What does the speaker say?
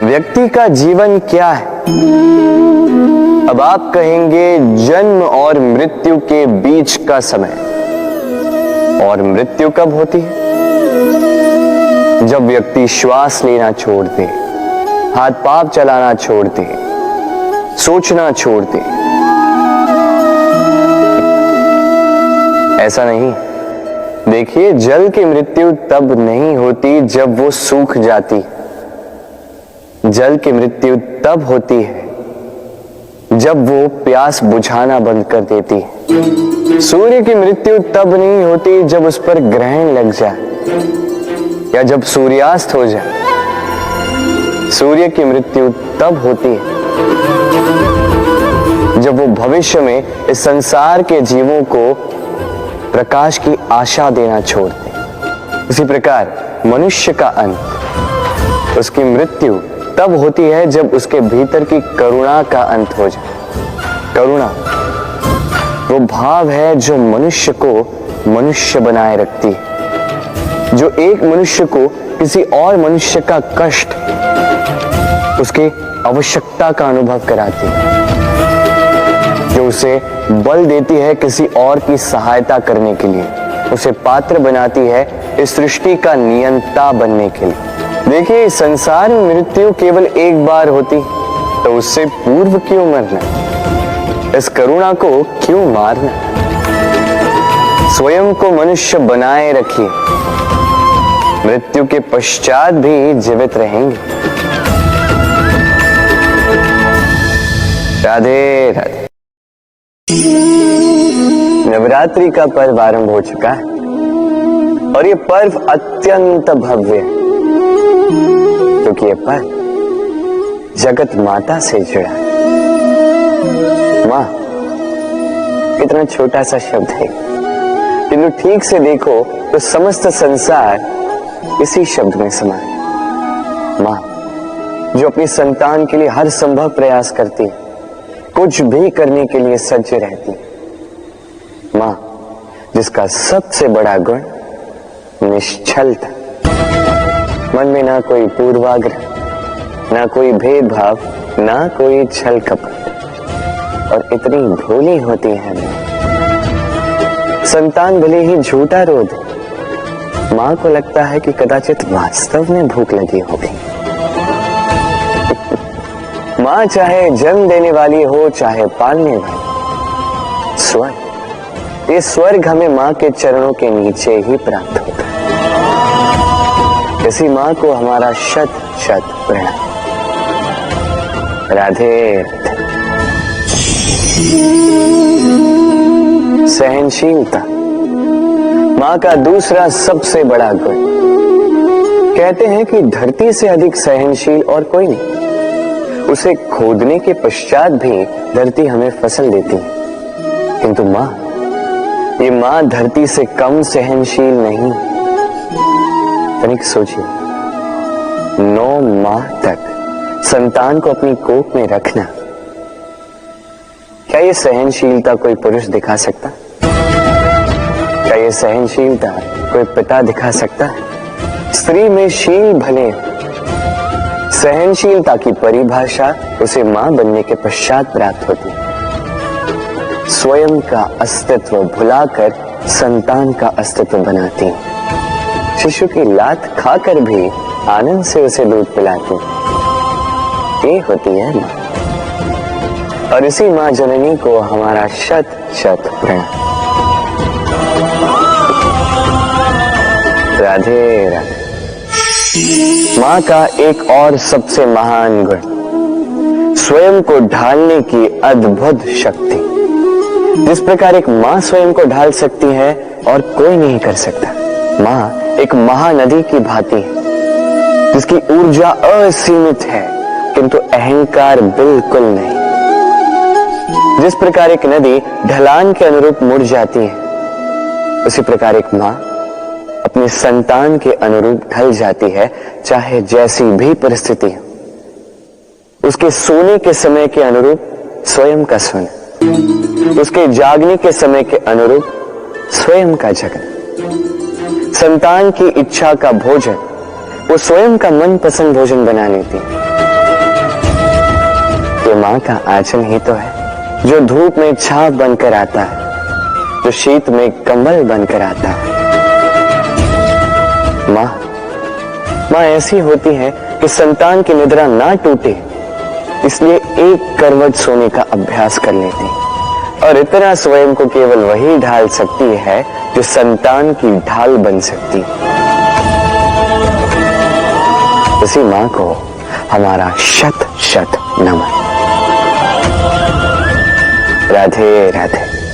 व्यक्ति का जीवन क्या है? अब आप कहेंगे जन्म और मृत्यु के बीच का समय। और मृत्यु कब होती है? जब व्यक्ति श्वास लेना छोड़ दे, हाथ पांव चलाना छोड़ दे, सोचना छोड़ दे। ऐसा नहीं। देखिए, जल की मृत्यु तब नहीं होती जब वो सूख जाती। जल की मृत्यु तब होती है जब वो प्यास बुझाना बंद कर देती है। सूर्य की मृत्यु तब नहीं होती जब उस पर ग्रहण लग जाए या जब सूर्यास्त हो जाए। सूर्य की मृत्यु तब होती है जब वो भविष्य में इस संसार के जीवों को प्रकाश की आशा देना छोड़ दे। इसी प्रकार मनुष्य का अंत, उसकी मृत्यु तब होती है जब उसके भीतर की करुणा का अंत हो जाए। करुणा वो भाव है जो मनुष्य को मनुष्य बनाए रखती है, जो एक मनुष्य को किसी और मनुष्य का कष्ट, उसकी आवश्यकता का अनुभव कराती है, जो उसे बल देती है किसी और की सहायता करने के लिए, उसे पात्र बनाती है इस सृष्टि का नियंता बनने के लिए। देखिए, संसार में मृत्यु केवल एक बार होती, तो उससे पूर्व क्यों मरना? इस करुणा को क्यों मारना? स्वयं को मनुष्य बनाए रखिए, मृत्यु के पश्चात भी जीवित रहेंगे। राधे राधे। नवरात्रि का पर्व आरंभ हो चुका है और ये पर्व अत्यंत भव्य है, क्योंकि ये पर्व जगत माता से जुड़ा है। मां कितना छोटा सा शब्द है, किंतु ठीक से देखो तो समस्त संसार इसी शब्द में समा है। मां जो अपनी संतान के लिए हर संभव प्रयास करती है, कुछ भी करने के लिए सज्ज रहती है। मां जिसका सबसे बड़ा गुण निश्चलता, मन में ना कोई पूर्वाग्रह, ना कोई भेदभाव, ना कोई छल कपट, और इतनी भोली होती है मां। संतान भले ही झूठा रो दे, मां को लगता है कि कदाचित वास्तव में भूख लगी होगी। मां चाहे जन्म देने वाली हो, चाहे पालने वाली, स्वर्ग, ये स्वर्ग हमें मां के चरणों के नीचे ही प्राप्त होता है। इसी मां को हमारा शत शत प्रणाम। राधे। सहनशीलता मां का दूसरा सबसे बड़ा गुण। कहते हैं कि धरती से अधिक सहनशील और कोई नहीं। उसे खोदने के पश्चात भी धरती हमें फसल देती है, किंतु मां, ये मां धरती से कम सहनशील नहीं। तनिक सोचिए, 9 माह तक संतान को अपनी कोख में रखना, क्या ये सहनशीलता कोई पुरुष दिखा सकता? क्या ये सहनशीलता कोई पिता दिखा सकता है? स्त्री में शील भले, सहनशीलता की परिभाषा उसे मां बनने के पश्चात प्राप्त होती है। स्वयं का अस्तित्व भुलाकर संतान का अस्तित्व बनाती है। शिशु की लात खाकर भी आनंद से उसे दूध पिलाती है। ये होती है मां, और इसी मां जननी को हमारा शत शत प्रणाम। राधे राधे। मां का एक और सबसे महान गुण, स्वयं को ढालने की अद्भुत शक्ति। जिस प्रकार एक मां स्वयं को ढाल सकती है और कोई नहीं कर सकता। मां एक महानदी की भांति है, जिसकी ऊर्जा असीमित है, किंतु अहंकार बिल्कुल नहीं। जिस प्रकार एक नदी ढलान के अनुरूप मुड़ जाती है, उसी प्रकार एक मां अपनी संतान के अनुरूप ढल जाती है, चाहे जैसी भी परिस्थिति हो। उसके सोने के समय के अनुरूप स्वयं का सोना, उसके जागने के समय के अनुरूप स्वयं का जगना। संतान की इच्छा का भोजन वो स्वयं का मनपसंद भोजन बना लेती है। ये माँ का आंचल ही तो है जो धूप में छाप बनकर आता है, जो शीत में कंबल बनकर आता है। माँ ऐसी होती है कि संतान की निद्रा ना टूटे इसलिए एक करवट सोने का अभ्यास कर लेती, और इतना स्वयं को केवल वही ढाल सकती है जो संतान की ढाल बन सकती। इसी मां को हमारा शत शत नमन। राधे राधे।